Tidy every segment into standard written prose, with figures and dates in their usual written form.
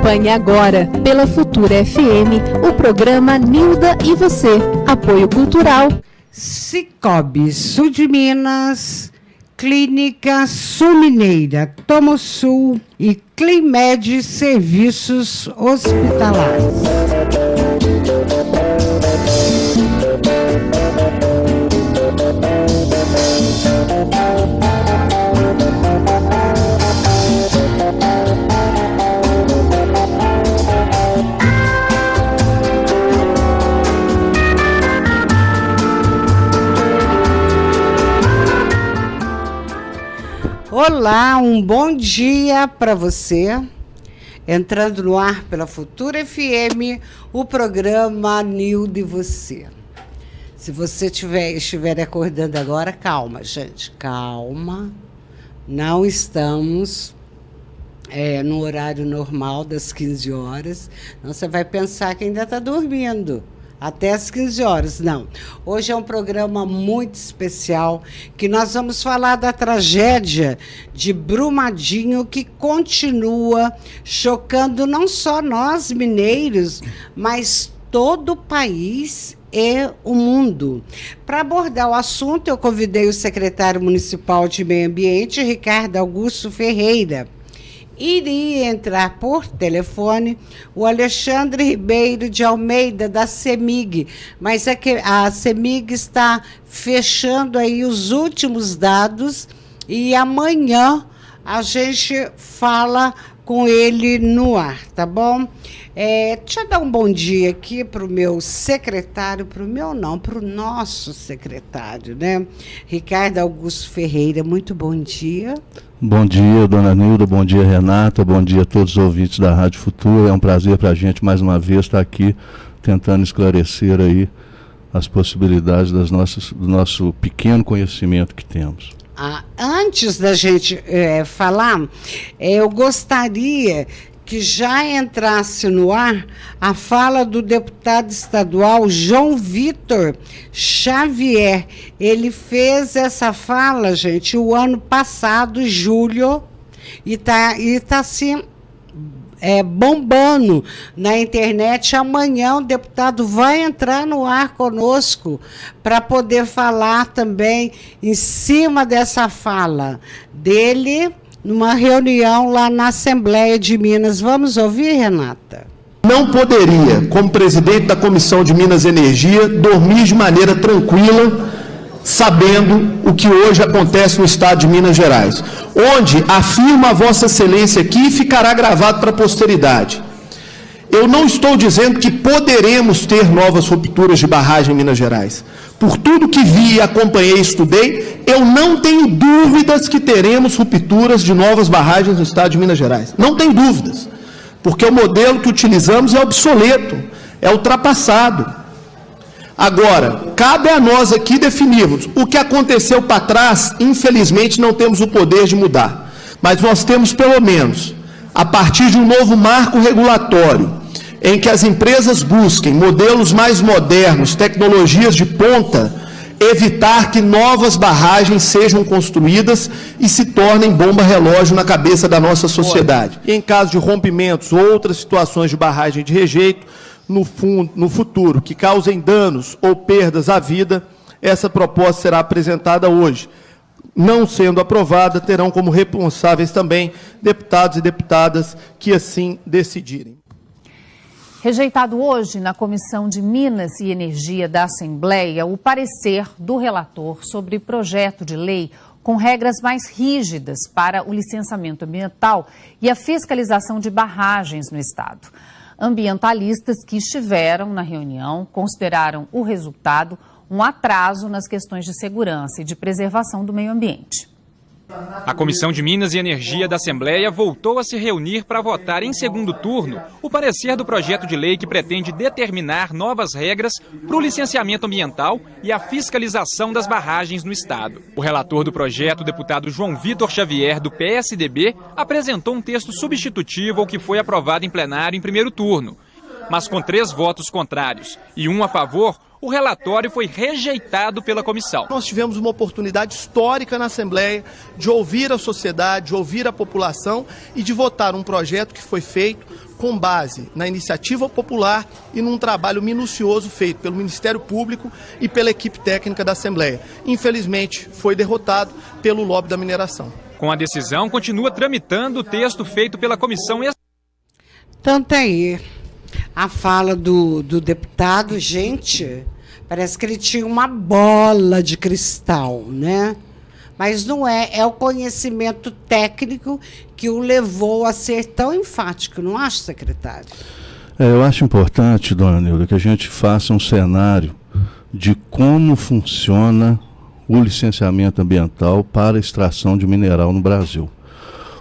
Acompanhe agora, pela Futura FM, o programa Nilda e Você. Apoio Cultural. Cicobi, Sul de Minas, Clínica Sul Mineira, Tomosul e Climed Serviços Hospitalares. Olá, um bom dia para você. Entrando no ar pela Futura FM, o programa Nilda e Você. Se você estiver acordando agora, calma, gente, calma. Não estamos no horário normal das 15 horas. Não, você vai pensar que ainda está dormindo. Até às 15 horas, não. Hoje é um programa muito especial, que nós vamos falar da tragédia de Brumadinho, que continua chocando não só nós mineiros, mas todo o país e o mundo. Para abordar o assunto, eu convidei o secretário municipal de Meio Ambiente, Ricardo Augusto Ferreira. Iria entrar por telefone o Alexandre Ribeiro de Almeida, da CEMIG, mas é que a CEMIG está fechando aí os últimos dados e amanhã a gente fala com ele no ar, tá bom? Deixa eu dar um bom dia aqui para o meu secretário, para o nosso secretário, né? Ricardo Augusto Ferreira, muito bom dia. Bom dia, dona Nilda, bom dia, Renata, bom dia a todos os ouvintes da Rádio Futura. É um prazer para a gente, mais uma vez, estar aqui tentando esclarecer aí as possibilidades do nosso pequeno conhecimento que temos. Antes da gente falar, eu gostaria que já entrasse no ar a fala do deputado estadual João Vitor Xavier. Ele fez essa fala, gente, o ano passado, julho, e tá assim, bombando na internet. Amanhã o deputado vai entrar no ar conosco para poder falar também em cima dessa fala dele, numa reunião lá na Assembleia de Minas. Vamos ouvir, Renata? Não poderia, como presidente da Comissão de Minas e Energia, dormir de maneira tranquila, sabendo o que hoje acontece no estado de Minas Gerais, onde afirma a Vossa Excelência aqui e ficará gravado para a posteridade. Eu não estou dizendo que poderemos ter novas rupturas de barragem em Minas Gerais. Por tudo que vi, acompanhei e estudei, eu não tenho dúvidas que teremos rupturas de novas barragens no estado de Minas Gerais. Não tenho dúvidas, porque o modelo que utilizamos é obsoleto, é ultrapassado. Agora, cabe a nós aqui definirmos o que aconteceu para trás. Infelizmente não temos o poder de mudar, mas nós temos pelo menos, a partir de um novo marco regulatório, em que as empresas busquem modelos mais modernos, tecnologias de ponta, evitar que novas barragens sejam construídas e se tornem bomba-relógio na cabeça da nossa sociedade. E em caso de rompimentos ou outras situações de barragem de rejeito, no futuro, que causem danos ou perdas à vida, essa proposta será apresentada hoje. Não sendo aprovada, terão como responsáveis também deputados e deputadas que assim decidirem. Rejeitado hoje na Comissão de Minas e Energia da Assembleia o parecer do relator sobre projeto de lei com regras mais rígidas para o licenciamento ambiental e a fiscalização de barragens no estado. Ambientalistas que estiveram na reunião consideraram o resultado um atraso nas questões de segurança e de preservação do meio ambiente. A Comissão de Minas e Energia da Assembleia voltou a se reunir para votar em segundo turno o parecer do projeto de lei que pretende determinar novas regras para o licenciamento ambiental e a fiscalização das barragens no estado. O relator do projeto, o deputado João Vitor Xavier, do PSDB, apresentou um texto substitutivo ao que foi aprovado em plenário em primeiro turno. Mas com 3 votos contrários e 1 a favor, o relatório foi rejeitado pela comissão. Nós tivemos uma oportunidade histórica na Assembleia de ouvir a sociedade, de ouvir a população e de votar um projeto que foi feito com base na iniciativa popular e num trabalho minucioso feito pelo Ministério Público e pela equipe técnica da Assembleia. Infelizmente, foi derrotado pelo lobby da mineração. Com a decisão, continua tramitando o texto feito pela comissão. Então tá aí a fala do deputado. Gente, parece que ele tinha uma bola de cristal, né? Mas não é, é o conhecimento técnico que o levou a ser tão enfático, não acha, secretário? Eu acho importante, dona Nilda, que a gente faça um cenário de como funciona o licenciamento ambiental para a extração de mineral no Brasil.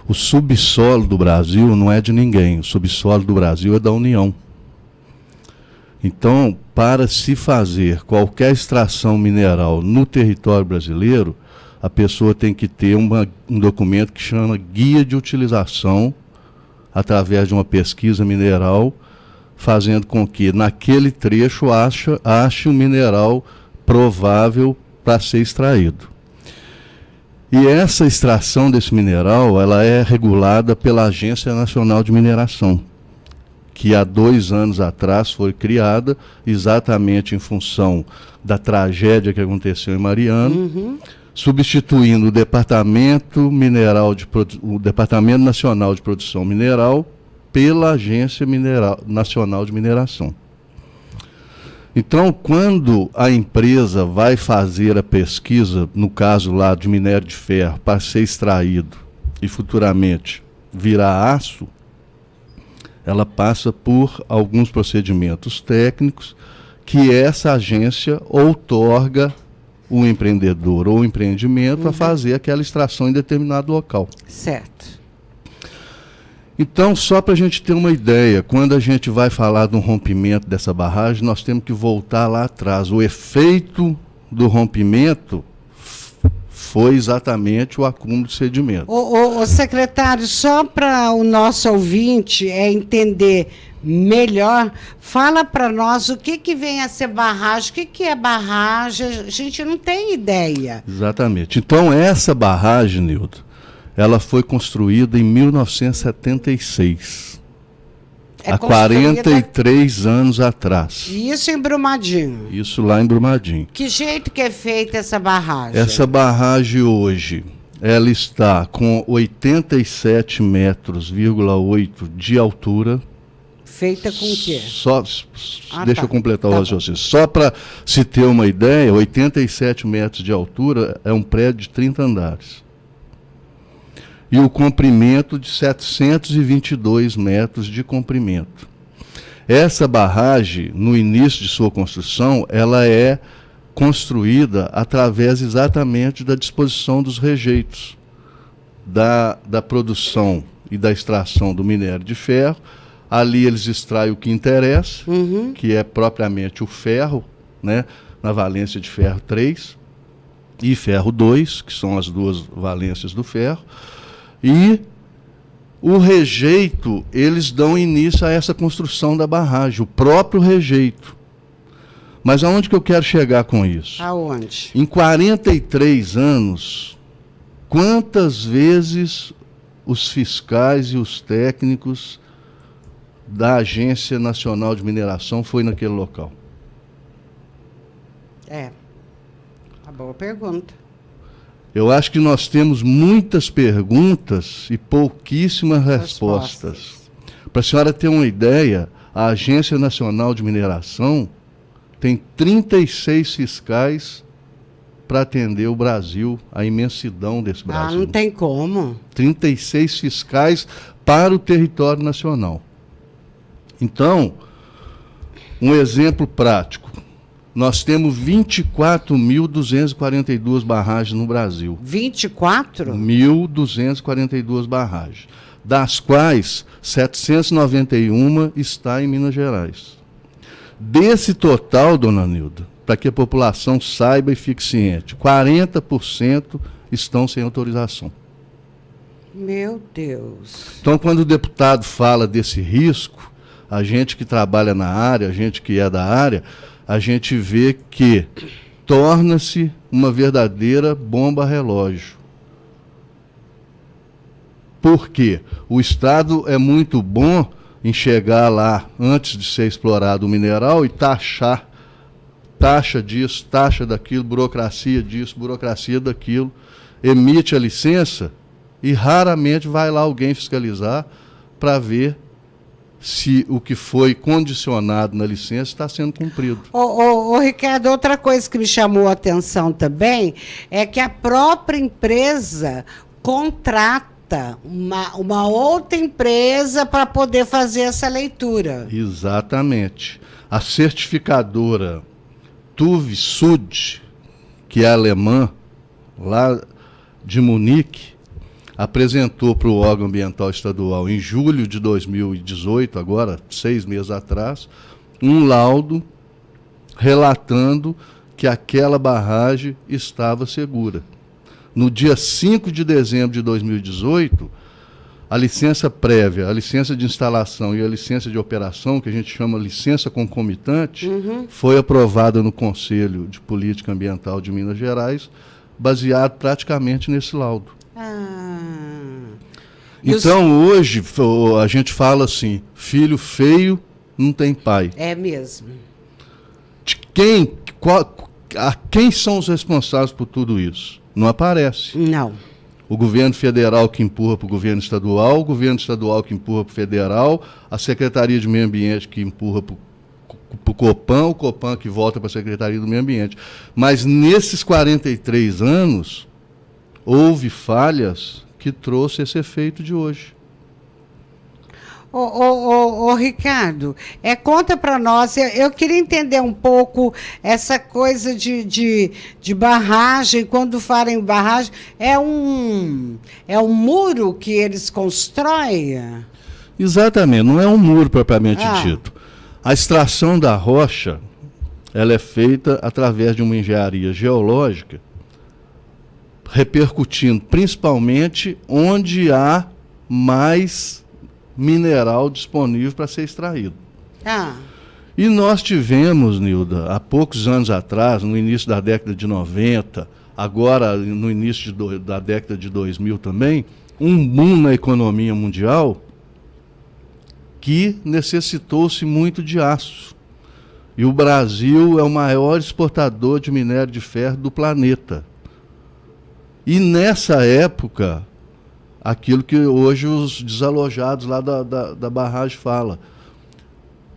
O subsolo do Brasil não é de ninguém, o subsolo do Brasil é da União. Então, para se fazer qualquer extração mineral no território brasileiro, a pessoa tem que ter um documento que chama Guia de Utilização, através de uma pesquisa mineral, fazendo com que naquele trecho ache um mineral provável para ser extraído. E essa extração desse mineral, ela é regulada pela Agência Nacional de Mineração, que há 2 anos atrás foi criada exatamente em função da tragédia que aconteceu em Mariana, substituindo o Departamento Nacional de Produção Mineral pela Agência Nacional de Mineração. Então, quando a empresa vai fazer a pesquisa, no caso lá de minério de ferro, para ser extraído e futuramente virar aço, ela passa por alguns procedimentos técnicos que essa agência outorga o empreendedor ou o empreendimento a fazer aquela extração em determinado local. Certo. Então, só para a gente ter uma ideia, quando a gente vai falar de um rompimento dessa barragem, nós temos que voltar lá atrás. O efeito do rompimento foi exatamente o acúmulo de sedimento. O secretário, só para o nosso ouvinte entender melhor, fala para nós o que vem a ser barragem, o que é barragem, a gente não tem ideia. Exatamente. Então, essa barragem, Nilda, ela foi construída em 1976, há 43 anos atrás. Isso em Brumadinho. Isso lá em Brumadinho. Que jeito que é feita essa barragem? Essa barragem hoje, ela está com 87,8 metros de altura. Feita com o quê? Deixa eu completar o raciocínio. Só para se ter uma ideia, 87 metros de altura é um prédio de 30 andares. E o comprimento de 722 metros de comprimento. Essa barragem, no início de sua construção, ela é construída através exatamente da disposição dos rejeitos da produção e da extração do minério de ferro. Ali eles extraem o que interessa, que é propriamente o ferro, né, na valência de ferro 3 e ferro 2, que são as duas valências do ferro. E o rejeito, eles dão início a essa construção da barragem, o próprio rejeito. Mas aonde que eu quero chegar com isso? Aonde? Em 43 anos, quantas vezes os fiscais e os técnicos da Agência Nacional de Mineração foi naquele local? Uma boa pergunta. Eu acho que nós temos muitas perguntas e pouquíssimas respostas. Para a senhora ter uma ideia, a Agência Nacional de Mineração tem 36 fiscais para atender o Brasil, a imensidão desse Brasil. Não tem como. 36 fiscais para o território nacional. Então, um exemplo prático. Nós temos 24.242 barragens no Brasil. 24? 1.242 barragens, das quais 791 está em Minas Gerais. Desse total, dona Nilda, para que a população saiba e fique ciente, 40% estão sem autorização. Meu Deus. Então, quando o deputado fala desse risco, a gente que trabalha na área, a gente que é da área, a gente vê que torna-se uma verdadeira bomba relógio. Por quê? O Estado é muito bom em chegar lá antes de ser explorado o mineral e taxar, taxa disso, taxa daquilo, burocracia disso, burocracia daquilo, emite a licença e raramente vai lá alguém fiscalizar para ver se o que foi condicionado na licença está sendo cumprido. Ô, Ricardo, outra coisa que me chamou a atenção também é que a própria empresa contrata uma outra empresa para poder fazer essa leitura. Exatamente. A certificadora TÜV Sud, que é alemã, lá de Munique, apresentou para o órgão ambiental estadual em julho de 2018, agora 6 meses atrás, um laudo relatando que aquela barragem estava segura. No dia 5 de dezembro de 2018, a licença prévia, a licença de instalação e a licença de operação, que a gente chama licença concomitante, foi aprovada no Conselho de Política Ambiental de Minas Gerais, baseado praticamente nesse laudo. Então, hoje, a gente fala assim, filho feio não tem pai. É mesmo. Quem são os responsáveis por tudo isso? Não aparece. Não. O governo federal que empurra para o governo estadual que empurra para o federal, a Secretaria de Meio Ambiente que empurra para o Copan que volta para a Secretaria do Meio Ambiente. Mas nesses 43 anos, houve falhas que trouxe esse efeito de hoje. Ô, Ricardo, conta para nós, eu queria entender um pouco essa coisa de barragem, quando falam em barragem, é um muro que eles constroem? Exatamente, não é um muro propriamente dito. A extração da rocha, ela é feita através de uma engenharia geológica, repercutindo principalmente onde há mais mineral disponível para ser extraído. E nós tivemos, Nilda, há poucos anos atrás, no início da década de 90, agora no início da década de 2000 também, um boom na economia mundial que necessitou-se muito de aço. E o Brasil é o maior exportador de minério de ferro do planeta. E nessa época, aquilo que hoje os desalojados lá da barragem falam,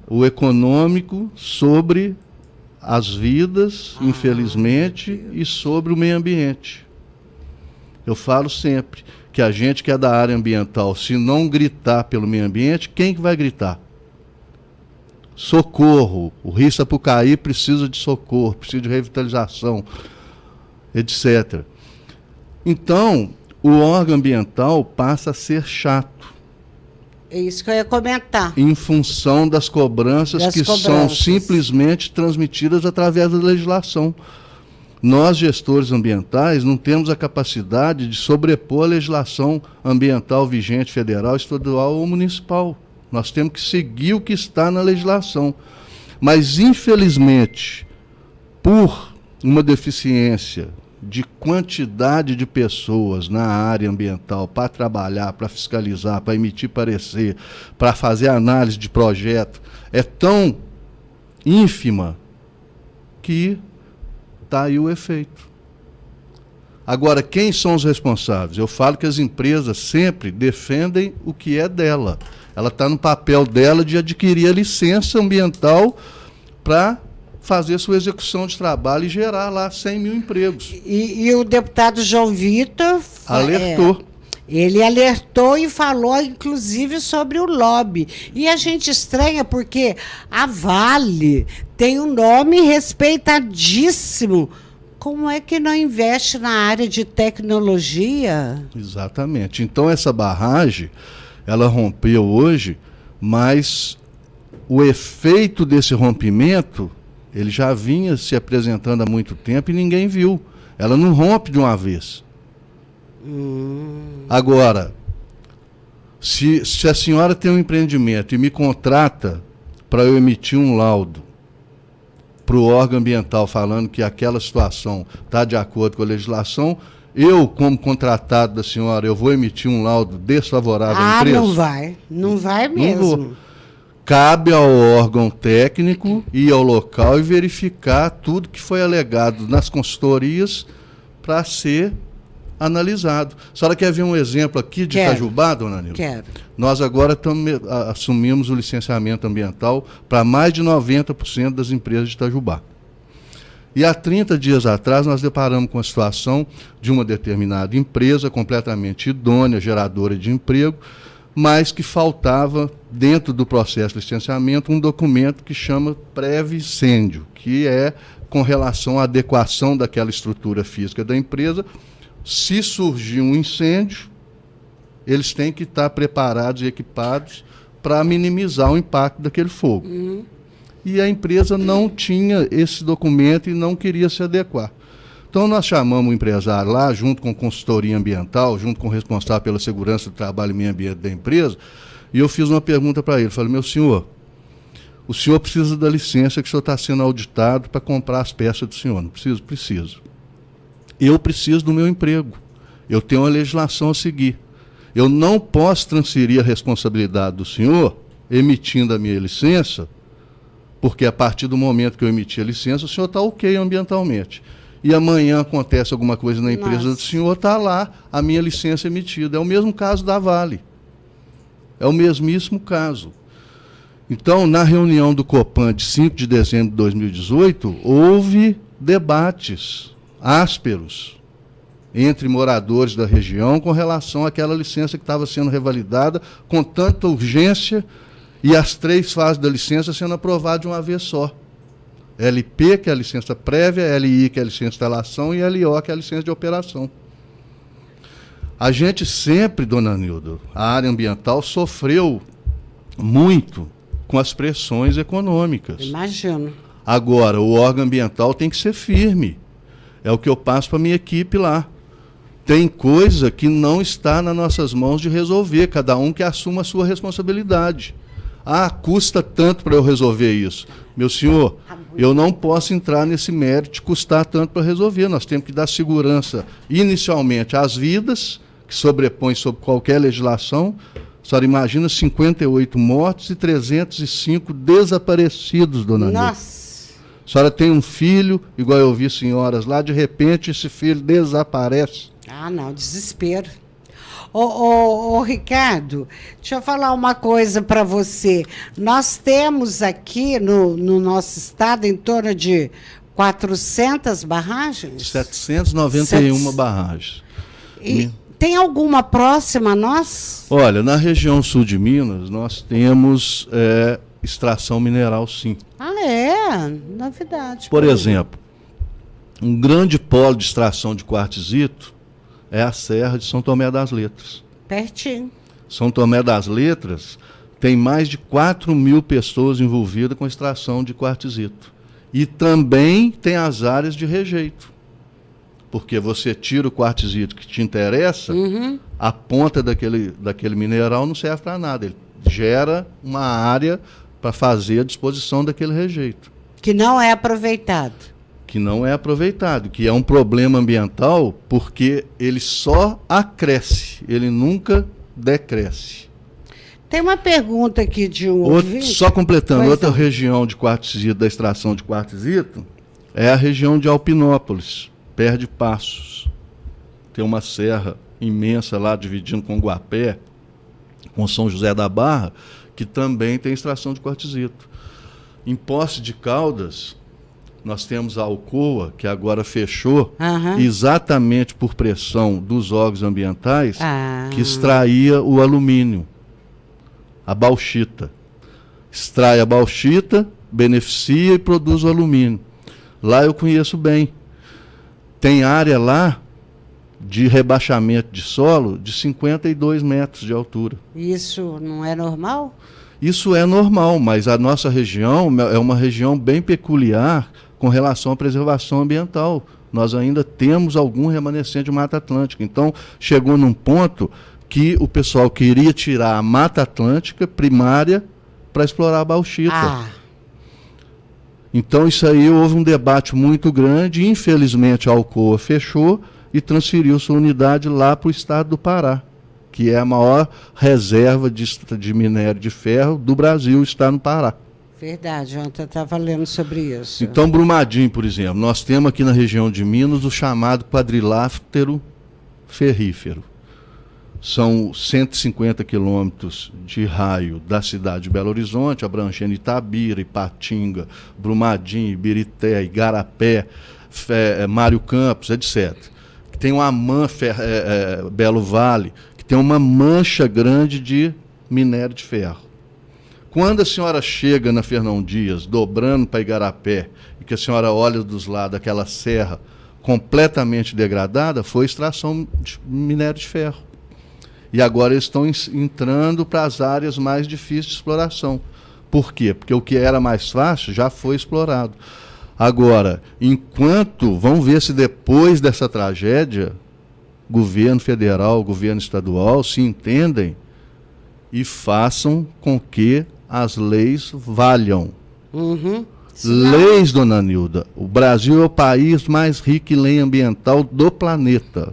o econômico sobre as vidas, infelizmente, e sobre o meio ambiente. Eu falo sempre que a gente que é da área ambiental, se não gritar pelo meio ambiente, quem que vai gritar? Socorro, o Rio Sapucaí precisa de socorro, precisa de revitalização, etc. Então, o órgão ambiental passa a ser chato. É isso que eu ia comentar. Em função das cobranças são simplesmente transmitidas através da legislação. Nós, gestores ambientais, não temos a capacidade de sobrepor a legislação ambiental vigente federal, estadual ou municipal. Nós temos que seguir o que está na legislação. Mas, infelizmente, por uma deficiência de quantidade de pessoas na área ambiental para trabalhar, para fiscalizar, para emitir parecer, para fazer análise de projeto, é tão ínfima que está aí o efeito. Agora, quem são os responsáveis? Eu falo que as empresas sempre defendem o que é dela. Ela está no papel dela de adquirir a licença ambiental para fazer sua execução de trabalho e gerar lá 100 mil empregos. E o deputado João Vitor alertou. Ele alertou e falou, inclusive, sobre o lobby. E a gente estranha porque a Vale tem um nome respeitadíssimo. Como é que não investe na área de tecnologia? Exatamente. Então, essa barragem, ela rompeu hoje, mas o efeito desse rompimento, ele já vinha se apresentando há muito tempo e ninguém viu. Ela não rompe de uma vez. Agora, se a senhora tem um empreendimento e me contrata para eu emitir um laudo para o órgão ambiental falando que aquela situação está de acordo com a legislação, eu, como contratado da senhora, eu vou emitir um laudo desfavorável à empresa? Não vai mesmo. Não vou. Cabe ao órgão técnico ir ao local e verificar tudo que foi alegado nas consultorias para ser analisado. A senhora quer ver um exemplo aqui de Itajubá, dona Nilda? Quero. Nós agora assumimos o licenciamento ambiental para mais de 90% das empresas de Itajubá. E há 30 dias atrás nós deparamos com a situação de uma determinada empresa completamente idônea, geradora de emprego, mas que faltava, dentro do processo de licenciamento, um documento que chama pré-incêndio, que é com relação à adequação daquela estrutura física da empresa. Se surgir um incêndio, eles têm que estar preparados e equipados para minimizar o impacto daquele fogo. E a empresa não tinha esse documento e não queria se adequar. Então nós chamamos o empresário lá, junto com consultoria ambiental, junto com o responsável pela segurança do trabalho e meio ambiente da empresa, e eu fiz uma pergunta para ele. Falei, meu senhor, o senhor precisa da licença que o senhor está sendo auditado para comprar as peças do senhor. Não preciso? Preciso. Eu preciso do meu emprego. Eu tenho uma legislação a seguir. Eu não posso transferir a responsabilidade do senhor, emitindo a minha licença, porque a partir do momento que eu emiti a licença, o senhor está ok ambientalmente. E amanhã acontece alguma coisa na empresa do senhor, está lá a minha licença emitida. É o mesmo caso da Vale. É o mesmíssimo caso. Então, na reunião do Copan de 5 de dezembro de 2018, houve debates ásperos entre moradores da região com relação àquela licença que estava sendo revalidada com tanta urgência e as 3 fases da licença sendo aprovadas de uma vez só. LP, que é a licença prévia, LI, que é a licença de instalação, e LO, que é a licença de operação. A gente sempre, dona Nilda, a área ambiental sofreu muito com as pressões econômicas. Imagino. Agora, o órgão ambiental tem que ser firme. É o que eu passo para a minha equipe lá. Tem coisa que não está nas nossas mãos de resolver, cada um que assuma a sua responsabilidade. Custa tanto para eu resolver isso. Meu senhor, eu não posso entrar nesse mérito de custar tanto para resolver. Nós temos que dar segurança, inicialmente, às vidas, que sobrepõe sobre qualquer legislação. A senhora imagina 58 mortos e 305 desaparecidos, dona Nilda. Nossa! A senhora tem um filho, igual eu vi senhoras lá, de repente esse filho desaparece. Não, desespero. Ô, Ricardo, deixa eu falar uma coisa para você. Nós temos aqui no nosso estado em torno de 400 barragens? 791 barragens. E tem alguma próxima a nós? Olha, na região sul de Minas, nós temos extração mineral, sim. Novidade. Por exemplo, um grande polo de extração de quartzito é a Serra de São Tomé das Letras. Pertinho. São Tomé das Letras tem mais de 4.000 pessoas envolvidas com extração de quartzito. E também tem as áreas de rejeito. Porque você tira o quartzito que te interessa, a ponta daquele mineral não serve para nada. Ele gera uma área para fazer a disposição daquele rejeito. Que não é aproveitado. Que é um problema ambiental, porque ele só acresce, ele nunca decresce. Tem uma pergunta aqui de um ouvinte. Só completando, outra região de quartzito, da extração de quartzito, é a região de Alpinópolis, perto de Passos. Tem uma serra imensa lá, dividindo com Guapé, com São José da Barra, que também tem extração de quartzito. Em Poços de Caldas, nós temos a Alcoa, que agora fechou, exatamente por pressão dos órgãos ambientais, que extraía o alumínio, a bauxita. Extrai a bauxita, beneficia e produz o alumínio. Lá eu conheço bem. Tem área lá de rebaixamento de solo de 52 metros de altura. Isso não é normal? Isso é normal, mas a nossa região é uma região bem peculiar com relação à preservação ambiental. Nós ainda temos algum remanescente de Mata Atlântica. Então, chegou num ponto que o pessoal queria tirar a Mata Atlântica primária para explorar a bauxita. Então, isso aí houve um debate muito grande. Infelizmente, a Alcoa fechou e transferiu sua unidade lá para o estado do Pará, que é a maior reserva de minério de ferro do Brasil, está no Pará. Verdade, ontem eu estava lendo sobre isso. Então, Brumadinho, por exemplo, nós temos aqui na região de Minas o chamado quadrilátero ferrífero. São 150 quilômetros de raio da cidade de Belo Horizonte, abrangendo Itabira, Ipatinga, Brumadinho, Ibirité, Igarapé, Mário Campos, etc. Tem uma Belo Vale, que tem uma mancha grande de minério de ferro. Quando a senhora chega na Fernão Dias, dobrando para Igarapé, e que a senhora olha dos lados daquela serra completamente degradada, foi extração de minério de ferro. E agora eles estão entrando para as áreas mais difíceis de exploração. Por quê? Porque o que era mais fácil já foi explorado. Agora, vamos ver se depois dessa tragédia, governo federal, governo estadual se entendem e façam com que as leis valham. Leis, dona Nilda. O Brasil é o país mais rico em lei ambiental do planeta.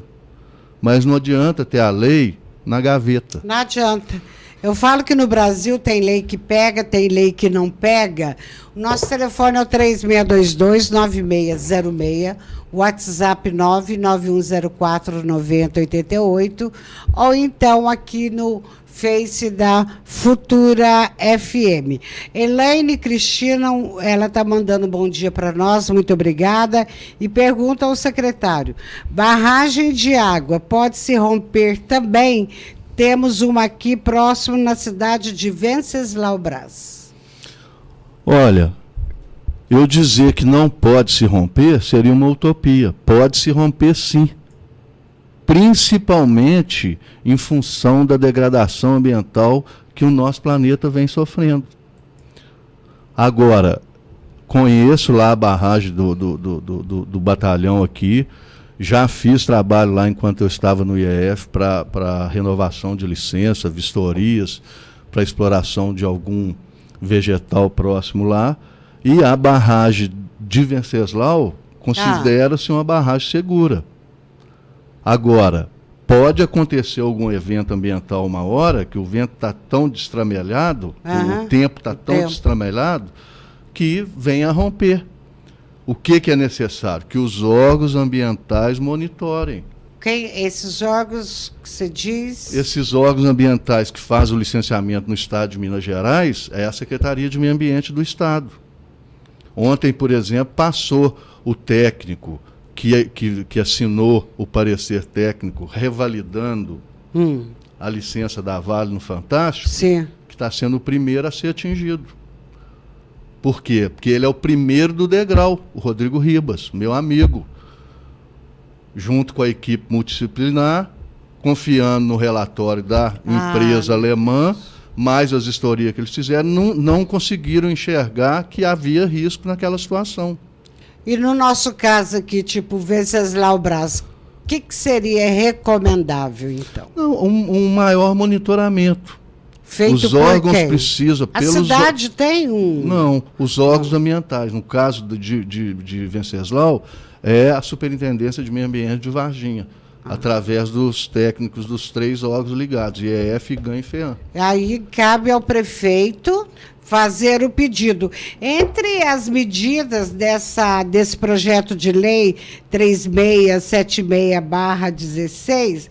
Mas não adianta ter a lei na gaveta. Não adianta. Eu falo que no Brasil tem lei que pega, tem lei que não pega. O nosso telefone é o 3622-9606, WhatsApp 99104-9088, ou então aqui no Face da Futura FM. Elaine Cristina, ela está mandando um bom dia para nós, muito obrigada, e pergunta ao secretário: barragem de água pode se romper também? Temos uma aqui próximo na cidade de Venceslau Braz. Olha, eu dizer que não pode se romper seria uma utopia. Pode se romper, sim. Principalmente em função da degradação ambiental que o nosso planeta vem sofrendo. Agora, conheço lá a barragem do batalhão aqui, já fiz trabalho lá enquanto eu estava no IEF para renovação de licença, vistorias, para exploração de algum vegetal próximo lá, e a barragem de Venceslau considera-se uma barragem segura. Agora, pode acontecer algum evento ambiental uma hora, que o vento está tão destramelhado, o tempo está tão destramelhado, que venha a romper. O que é necessário? Que os órgãos ambientais monitorem. Esses órgãos que você diz? Esses órgãos ambientais que fazem o licenciamento no Estado de Minas Gerais é a Secretaria de Meio Ambiente do Estado. Ontem, por exemplo, passou o técnico que assinou o parecer técnico revalidando a licença da Vale no Fantástico, Sim. que está sendo o primeiro a ser atingido. Por quê? Porque ele é o primeiro do degrau, o Rodrigo Ribas, meu amigo, junto com a equipe multidisciplinar, confiando no relatório da empresa alemã, mais as historias que eles fizeram, não conseguiram enxergar que havia risco naquela situação. E no nosso caso aqui, tipo Venceslau Braz, o que seria recomendável, então? Não, um maior monitoramento. Feito os por órgãos quem? precisam... A cidade tem um... Não, os órgãos ambientais. No caso de Venceslau, é a Superintendência de Meio Ambiente de Varginha, através dos técnicos dos 3 órgãos ligados, IEF, IGAM e FEAM. Aí cabe ao prefeito fazer o pedido. Entre as medidas desse projeto de lei 3676/16,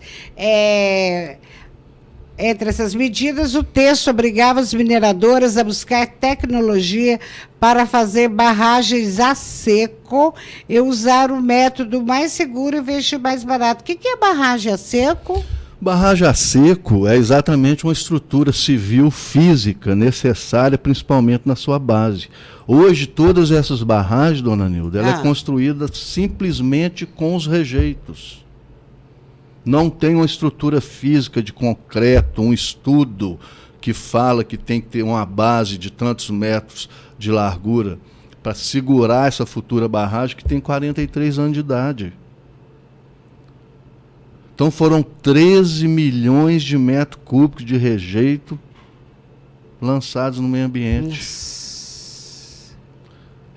entre essas medidas, o texto obrigava as mineradoras a buscar tecnologia para fazer barragens a seco e usar o método mais seguro e investir mais barato. O que é barragem a seco? Barragem a seco é exatamente uma estrutura civil física necessária, principalmente na sua base. Hoje, todas essas barragens, dona Nilda, ela é construída simplesmente com os rejeitos. Não tem uma estrutura física de concreto, um estudo que fala que tem que ter uma base de tantos metros de largura para segurar essa futura barragem que tem 43 anos de idade. Então foram 13 milhões de metros cúbicos de rejeito lançados no meio ambiente.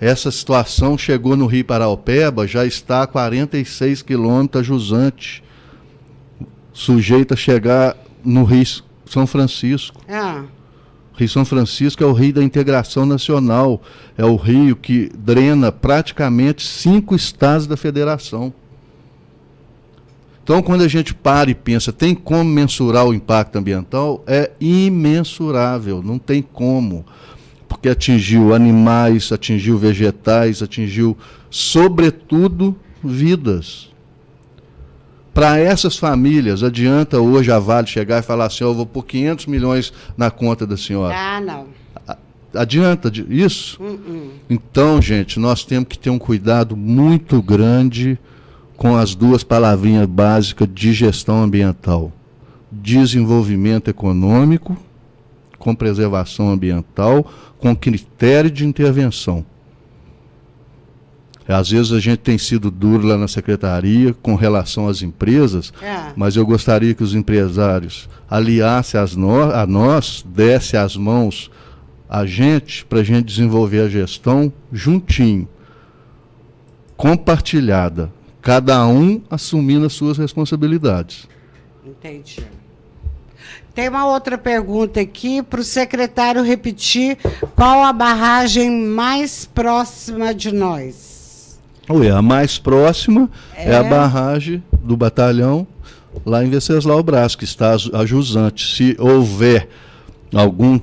Essa situação chegou no Rio Paraopeba, já está a 46 quilômetros a jusante, sujeita a chegar no Rio São Francisco. Rio São Francisco é o rio da integração nacional, é o rio que drena praticamente 5 estados da federação. Então, quando a gente para e pensa, tem como mensurar o impacto ambiental? É imensurável, não tem como. Porque atingiu animais, atingiu vegetais, atingiu, sobretudo, vidas. Para essas famílias, adianta hoje a Vale chegar e falar assim, eu vou pôr 500 milhões na conta da senhora. Não. Adianta isso? Então, gente, nós temos que ter um cuidado muito grande com as 2 palavrinhas básicas de gestão ambiental. Desenvolvimento econômico, com preservação ambiental, com critério de intervenção. Às vezes a gente tem sido duro lá na secretaria com relação às empresas, mas eu gostaria que os empresários aliassem a nós, dessem as mãos a gente, para a gente desenvolver a gestão juntinho, compartilhada, cada um assumindo as suas responsabilidades. Entendi. Tem uma outra pergunta aqui para o secretário repetir qual a barragem mais próxima de nós. A mais próxima é a barragem do batalhão lá em Venceslau Braz, que está a jusante. Se houver algum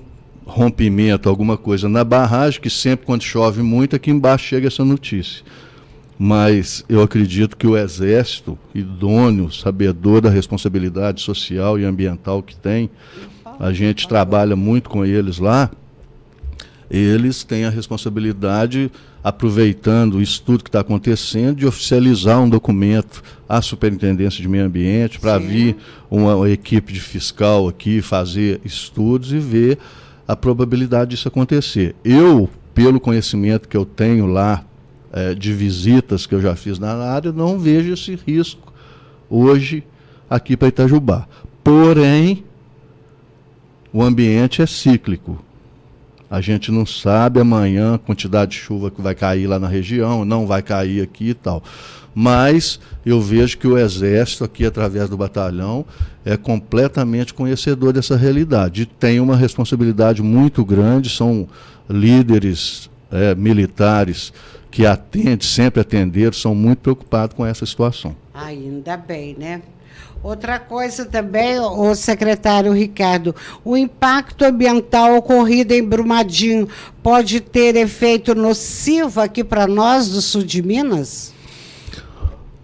rompimento, alguma coisa na barragem, que sempre quando chove muito, aqui embaixo chega essa notícia. Mas eu acredito que o Exército, idôneo, sabedor da responsabilidade social e ambiental que tem, a gente trabalha muito com eles lá, eles têm a responsabilidade, aproveitando isso tudo que está acontecendo, de oficializar um documento à Superintendência de Meio Ambiente, para vir uma equipe de fiscal aqui fazer estudos e ver a probabilidade disso acontecer. Eu, pelo conhecimento que eu tenho lá, de visitas que eu já fiz na área, não vejo esse risco hoje aqui para Itajubá. Porém, o ambiente é cíclico. A gente não sabe amanhã a quantidade de chuva que vai cair lá na região, não vai cair aqui e tal. Mas eu vejo que o Exército, aqui através do batalhão, é completamente conhecedor dessa realidade. E tem uma responsabilidade muito grande, são líderes militares que sempre atenderam, são muito preocupados com essa situação. Ainda bem, né? Outra coisa também, o secretário Ricardo, o impacto ambiental ocorrido em Brumadinho pode ter efeito nocivo aqui para nós do sul de Minas?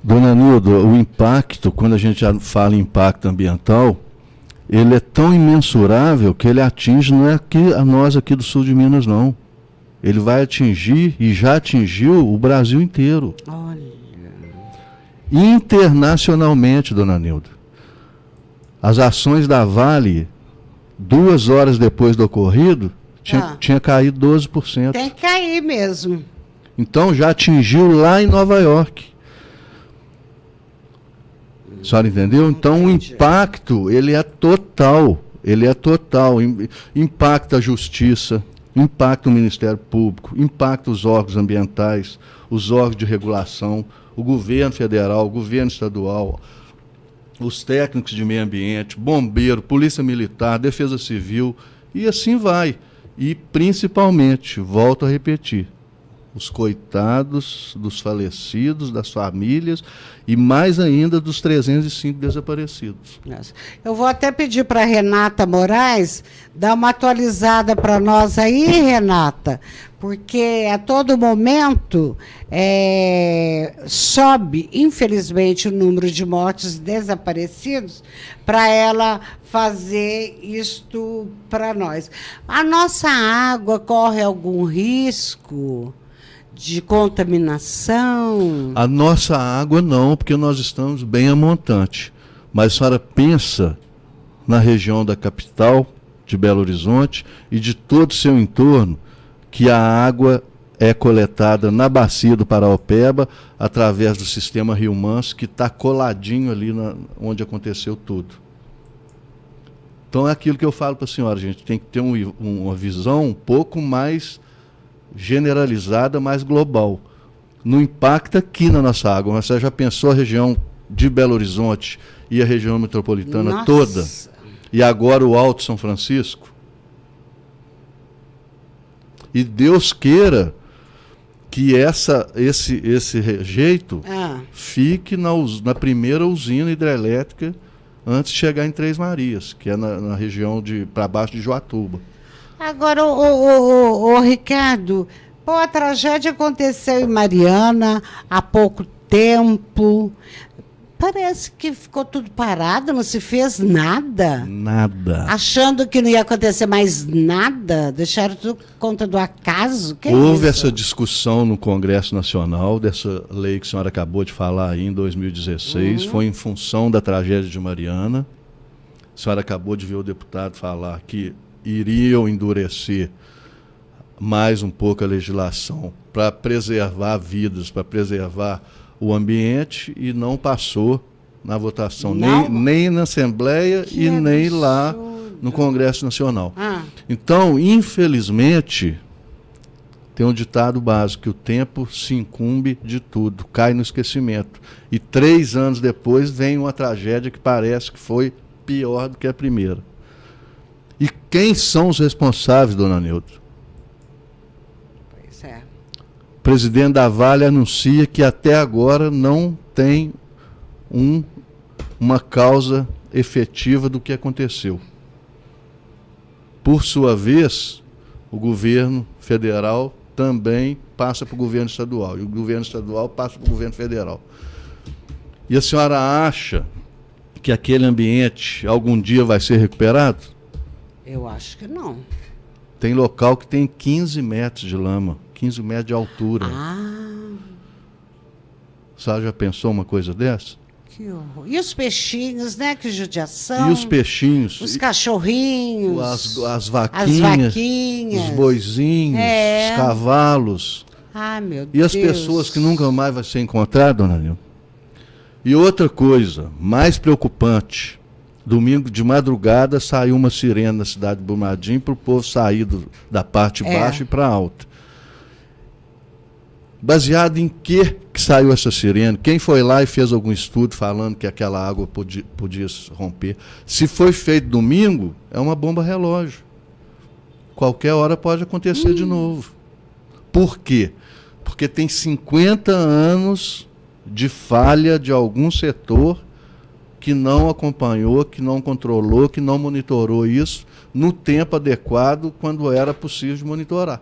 Dona Nilda, o impacto, quando a gente já fala em impacto ambiental, ele é tão imensurável que ele atinge, não é a nós aqui do sul de Minas, não. Ele vai atingir, e já atingiu, o Brasil inteiro. Olha. Internacionalmente, dona Nilda. As ações da Vale, 2 horas depois do ocorrido, tinha caído 12%. Tem que cair mesmo. Então já atingiu lá em Nova York. A senhora entendeu? Então o impacto, ele é total. Impacta a justiça, impacta o Ministério Público, impacta os órgãos ambientais, os órgãos de regulação, o governo federal, o governo estadual, os técnicos de meio ambiente, bombeiro, polícia militar, defesa civil, e assim vai. E principalmente, volto a repetir, os coitados dos falecidos, das famílias, e mais ainda dos 305 desaparecidos. Nossa. Eu vou até pedir para a Renata Moraes dar uma atualizada para nós aí, Renata, porque a todo momento sobe, infelizmente, o número de mortos e desaparecidos, para ela fazer isto para nós. A nossa água corre algum risco de contaminação? A nossa água não, porque nós estamos bem a montante. Mas a senhora pensa na região da capital, de Belo Horizonte, e de todo o seu entorno, que a água é coletada na bacia do Paraopeba, através do sistema Rio Manso, que está coladinho ali onde aconteceu tudo. Então é aquilo que eu falo para a senhora, gente, tem que ter uma visão um pouco mais generalizada, mas global. Não impacta aqui na nossa água, mas você já pensou a região de Belo Horizonte e a região metropolitana toda? E agora o Alto São Francisco? E Deus queira que esse rejeito fique na primeira usina hidrelétrica antes de chegar em Três Marias, que é na região para baixo de Joatuba. Agora, o Ricardo, a tragédia aconteceu em Mariana há pouco tempo. Parece que ficou tudo parado, não se fez nada. Nada. Achando que não ia acontecer mais nada, deixaram tudo por conta do acaso. Houve essa discussão no Congresso Nacional, dessa lei que a senhora acabou de falar aí em 2016, foi em função da tragédia de Mariana. A senhora acabou de ver o deputado falar que iriam endurecer mais um pouco a legislação para preservar vidas, para preservar o ambiente, e não passou na votação, nem na Assembleia e nem lá no Congresso Nacional. Então, infelizmente, tem um ditado básico, que o tempo se incumbe de tudo, cai no esquecimento. E 3 anos depois vem uma tragédia que parece que foi pior do que a primeira. E quem são os responsáveis, dona Neuda? Pois é. O presidente da Vale anuncia que até agora não tem uma causa efetiva do que aconteceu. Por sua vez, o governo federal também passa para o governo estadual, e o governo estadual passa para o governo federal. E a senhora acha que aquele ambiente algum dia vai ser recuperado? Eu acho que não. Tem local que tem 15 metros de lama, 15 metros de altura. A senhora já pensou uma coisa dessa? Que horror. E os peixinhos, né? Que judiação. E os peixinhos. Os cachorrinhos. As vaquinhas. Os boizinhos. Os cavalos. Meu Deus. E as pessoas que nunca mais vai ser encontrada, dona Nilma. E outra coisa, mais preocupante. Domingo de madrugada saiu uma sirene na cidade de Brumadinho para o povo sair da parte baixa e para a alta. Baseado em que saiu essa sirene? Quem foi lá e fez algum estudo falando que aquela água podia romper? Se foi feito domingo, é uma bomba relógio. Qualquer hora pode acontecer de novo. Por quê? Porque tem 50 anos de falha de algum setor que não acompanhou, que não controlou, que não monitorou isso no tempo adequado, quando era possível de monitorar.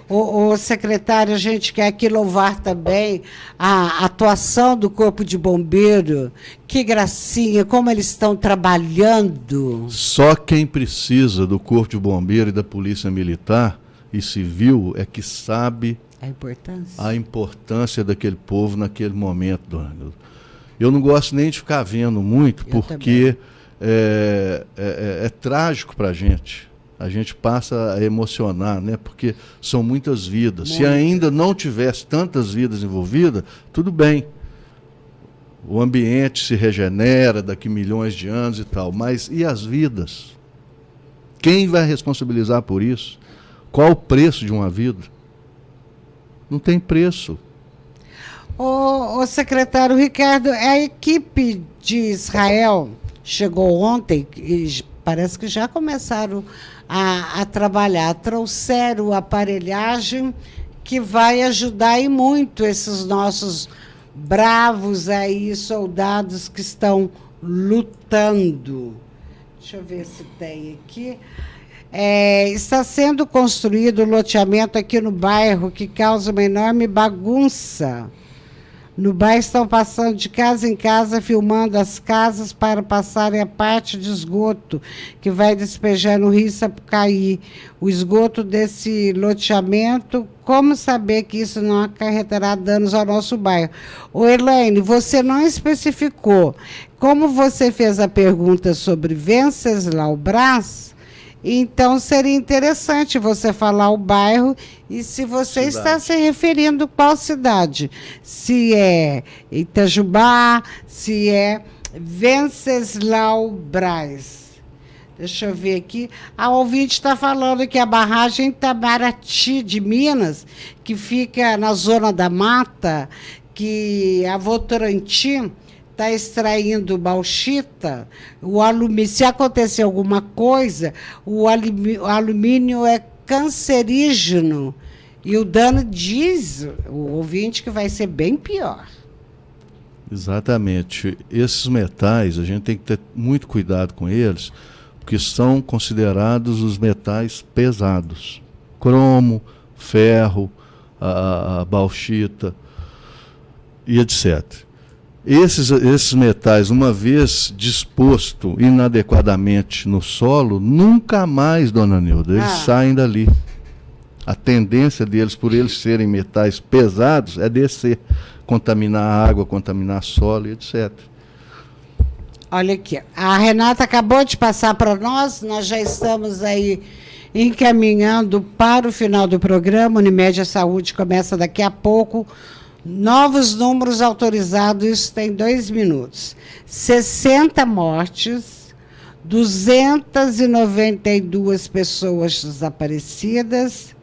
O secretário, a gente quer aqui louvar também a atuação do Corpo de Bombeiro. Que gracinha, como eles estão trabalhando. Só quem precisa do Corpo de Bombeiro e da Polícia Militar e Civil é que sabe a importância daquele povo naquele momento, dona Neuda. Eu não gosto nem de ficar vendo muito, porque é trágico para a gente. A gente passa a emocionar, né? Porque são muitas vidas. Se ainda não tivesse tantas vidas envolvidas, tudo bem. O ambiente se regenera daqui milhões de anos e tal. Mas e as vidas? Quem vai responsabilizar por isso? Qual o preço de uma vida? Não tem preço. O secretário Ricardo, a equipe de Israel chegou ontem, e parece que já começaram a trabalhar, trouxeram aparelhagem que vai ajudar e muito esses nossos bravos aí, soldados que estão lutando. Deixa eu ver se tem aqui. Está sendo construído um loteamento aqui no bairro que causa uma enorme bagunça. No bairro estão passando de casa em casa, filmando as casas para passarem a parte de esgoto que vai despejar no rio Sapucaí. O esgoto desse loteamento, como saber que isso não acarretará danos ao nosso bairro? Elaine, você não especificou. Como você fez a pergunta sobre Venceslau Braz, então seria interessante você falar o bairro e se você está se referindo a qual cidade. Se é Itajubá, se é Venceslau Braz. Deixa eu ver aqui. A ouvinte está falando que a barragem Itamaraty de Minas, que fica na zona da mata, que a Votorantim está extraindo bauxita, se acontecer alguma coisa, o alumínio é cancerígeno. E o dano, diz o ouvinte, que vai ser bem pior. Exatamente. Esses metais, a gente tem que ter muito cuidado com eles, porque são considerados os metais pesados. Cromo, ferro, a bauxita e etc. Esses metais, uma vez disposto inadequadamente no solo, nunca mais, dona Nilda, eles saem dali. A tendência deles, por eles serem metais pesados, é descer, contaminar a água, contaminar solo e etc. Olha aqui, a Renata acabou de passar para nós já estamos aí encaminhando para o final do programa. Unimed Saúde começa daqui a pouco. Novos números autorizados, isso tem 2 minutos. 60 mortes, 292 pessoas desaparecidas,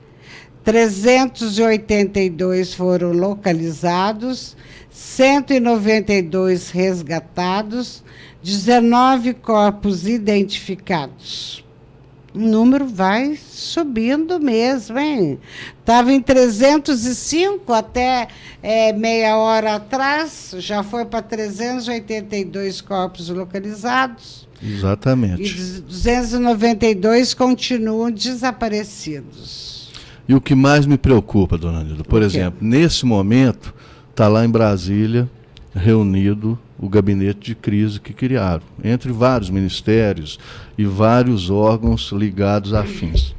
382 foram localizados, 192 resgatados, 19 corpos identificados. O número vai subindo mesmo, hein? Estava em 305 até meia hora atrás, já foi para 382 corpos localizados. Exatamente. E 292 continuam desaparecidos. E o que mais me preocupa, dona Nilda, por exemplo, nesse momento, está lá em Brasília, reunido o gabinete de crise que criaram, entre vários ministérios e vários órgãos ligados a fins.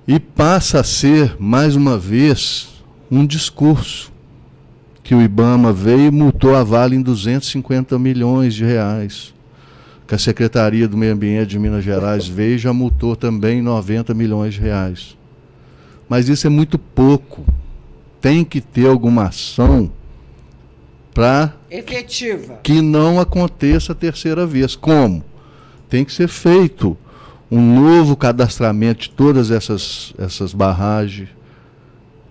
E passa a ser, mais uma vez, um discurso que o IBAMA veio e multou a Vale em 250 milhões de reais. Que a Secretaria do Meio Ambiente de Minas Gerais veio e já multou também 90 milhões de reais. Mas isso é muito pouco. Tem que ter alguma ação para efetiva, que não aconteça a terceira vez. Como? Tem que ser feito um novo cadastramento de todas essas barragens.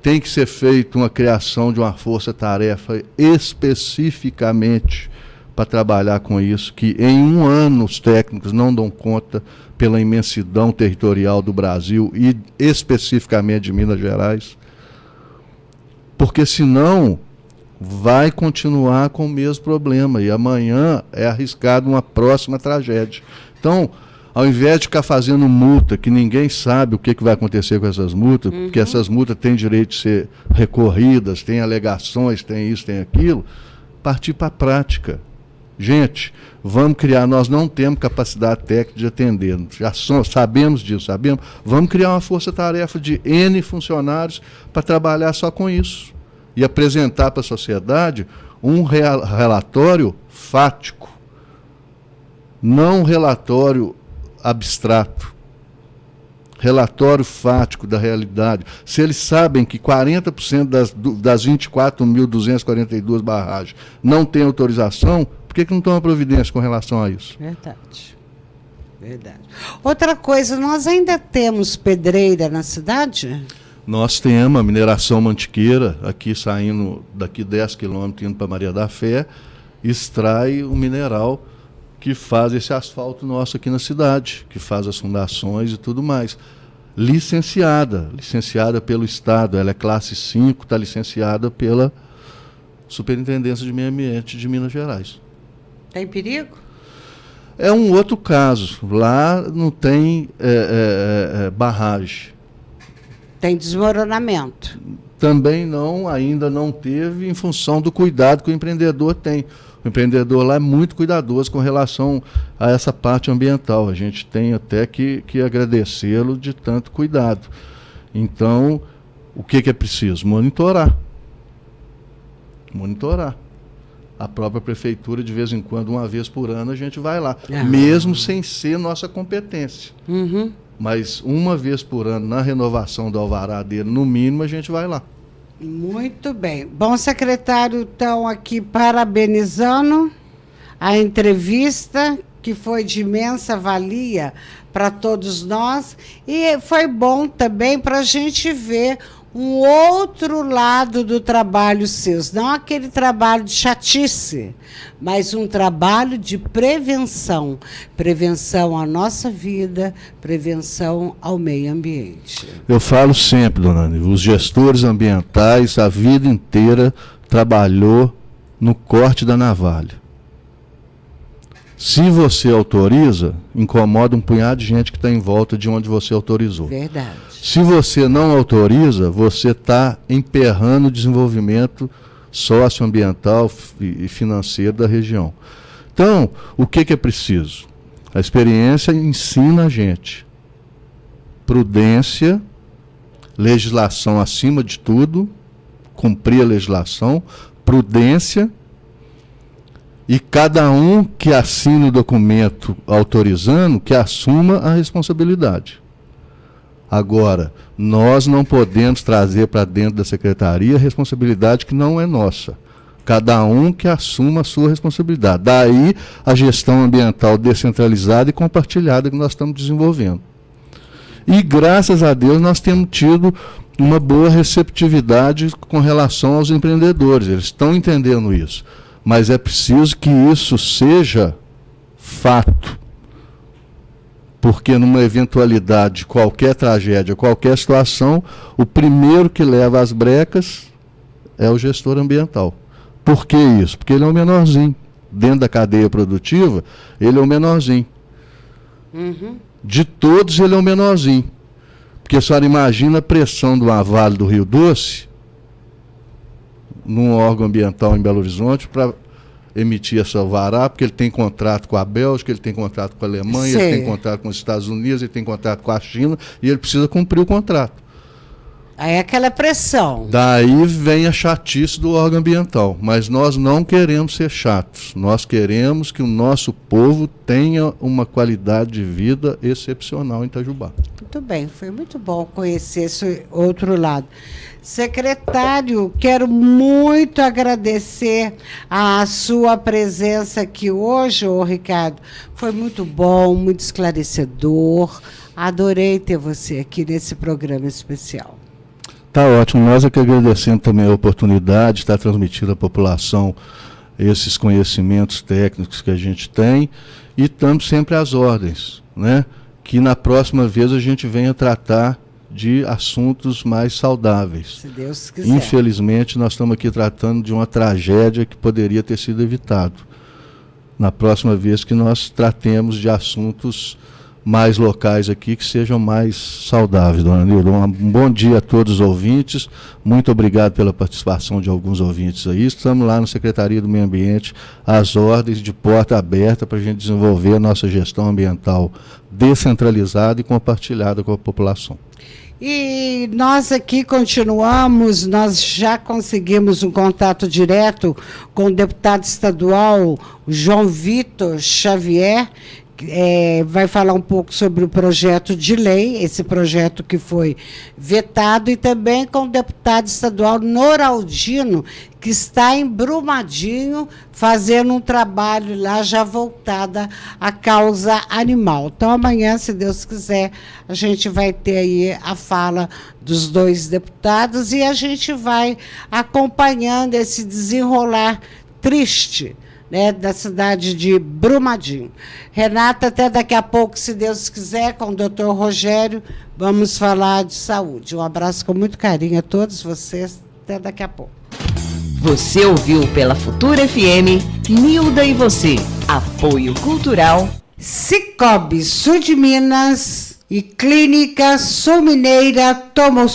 Tem que ser feita uma criação de uma força-tarefa especificamente para trabalhar com isso, que em um ano os técnicos não dão conta pela imensidão territorial do Brasil e especificamente de Minas Gerais. Porque senão vai continuar com o mesmo problema e amanhã é arriscado uma próxima tragédia. Então, ao invés de ficar fazendo multa, que ninguém sabe o que vai acontecer com essas multas, porque essas multas têm direito de ser recorridas, tem alegações, tem isso, tem aquilo, partir para a prática. Gente, vamos criar, nós não temos capacidade técnica de atender, já sabemos disso, vamos criar uma força-tarefa de N funcionários para trabalhar só com isso e apresentar para a sociedade um relatório fático, não um relatório abstrato, relatório fático da realidade. Se eles sabem que 40% das 24.242 barragens não tem autorização, por que não toma providência com relação a isso? Verdade. Outra coisa, nós ainda temos pedreira na cidade? Nós temos a mineração Mantiqueira, aqui saindo daqui 10 quilômetros, indo para Maria da Fé, extrai o mineral que faz esse asfalto nosso aqui na cidade, que faz as fundações e tudo mais. Licenciada pelo Estado, ela é classe 5, está licenciada pela Superintendência de Meio Ambiente de Minas Gerais. Tem perigo? É um outro caso. Lá não tem barragem. Tem desmoronamento. Também não, ainda não teve, em função do cuidado que o empreendedor tem. O empreendedor lá é muito cuidadoso com relação a essa parte ambiental. A gente tem até que agradecê-lo de tanto cuidado. Então, o que é preciso? Monitorar. A própria prefeitura, de vez em quando, uma vez por ano, a gente vai lá. Mesmo sem ser nossa competência. Mas uma vez por ano, na renovação do alvará dele, no mínimo, a gente vai lá. Muito bem. Bom, secretário, então, aqui parabenizando a entrevista que foi de imensa valia para todos nós, e foi bom também para a gente ver um outro lado do trabalho seu, não aquele trabalho de chatice, mas um trabalho de prevenção, prevenção à nossa vida, prevenção ao meio ambiente. Eu falo sempre, dona Anível, os gestores ambientais a vida inteira trabalhou no corte da navalha. Se você autoriza, incomoda um punhado de gente que está em volta de onde você autorizou. Verdade. Se você não autoriza, você está emperrando o desenvolvimento socioambiental e financeiro da região. Então, o que é preciso? A experiência ensina a gente. Prudência, legislação acima de tudo, cumprir a legislação, prudência, e cada um que assina o documento autorizando, que assuma a responsabilidade. Agora, nós não podemos trazer para dentro da secretaria a responsabilidade que não é nossa. Cada um que assuma a sua responsabilidade. Daí a gestão ambiental descentralizada e compartilhada que nós estamos desenvolvendo. E graças a Deus nós temos tido uma boa receptividade com relação aos empreendedores. Eles estão entendendo isso. Mas é preciso que isso seja fato. Porque numa eventualidade, qualquer tragédia, qualquer situação, o primeiro que leva as brecas é o gestor ambiental. Por que isso? Porque ele é o menorzinho. Dentro da cadeia produtiva, ele é o menorzinho. De todos, ele é o menorzinho. Porque a senhora imagina a pressão do Vale do Rio Doce num órgão ambiental em Belo Horizonte para emitir essa alvará, porque ele tem contrato com a Bélgica, ele tem contrato com a Alemanha, Sim. ele tem contrato com os Estados Unidos, ele tem contrato com a China, e ele precisa cumprir o contrato. Aí é aquela pressão. Daí vem a chatice do órgão ambiental, mas nós não queremos ser chatos, nós queremos que o nosso povo tenha uma qualidade de vida excepcional em Itajubá. Muito bem, foi muito bom conhecer esse outro lado. Secretário, quero muito agradecer a sua presença aqui hoje, ô Ricardo. Foi muito bom, muito esclarecedor. Adorei ter você aqui nesse programa especial. Tá ótimo, nós é que agradecemos também a oportunidade de estar transmitindo à população esses conhecimentos técnicos que a gente tem e estamos sempre às ordens, né? Que na próxima vez a gente venha tratar de assuntos mais saudáveis. Se Deus quiser. Infelizmente, nós estamos aqui tratando de uma tragédia que poderia ter sido evitado. Na próxima vez que nós tratemos de assuntos mais locais aqui, que sejam mais saudáveis, dona Nilda. Um bom dia a todos os ouvintes. Muito obrigado pela participação de alguns ouvintes aí. Estamos lá na Secretaria do Meio Ambiente, às ordens, de porta aberta, para a gente desenvolver a nossa gestão ambiental descentralizada e compartilhada com a população. E nós aqui continuamos, nós já conseguimos um contato direto com o deputado estadual João Vitor Xavier, vai falar um pouco sobre o projeto de lei, esse projeto que foi vetado, e também com o deputado estadual Noraldino, que está em Brumadinho, fazendo um trabalho lá já voltada à causa animal. Então, amanhã, se Deus quiser, a gente vai ter aí a fala dos dois deputados e a gente vai acompanhando esse desenrolar triste, né, da cidade de Brumadinho. Renata, até daqui a pouco, se Deus quiser, com o doutor Rogério, vamos falar de saúde. Um abraço com muito carinho a todos vocês. Até daqui a pouco. Você ouviu pela Futura FM, Nilda e Você. Apoio Cultural Cicobi Sul de Minas e Clínica Sul Mineira Tomo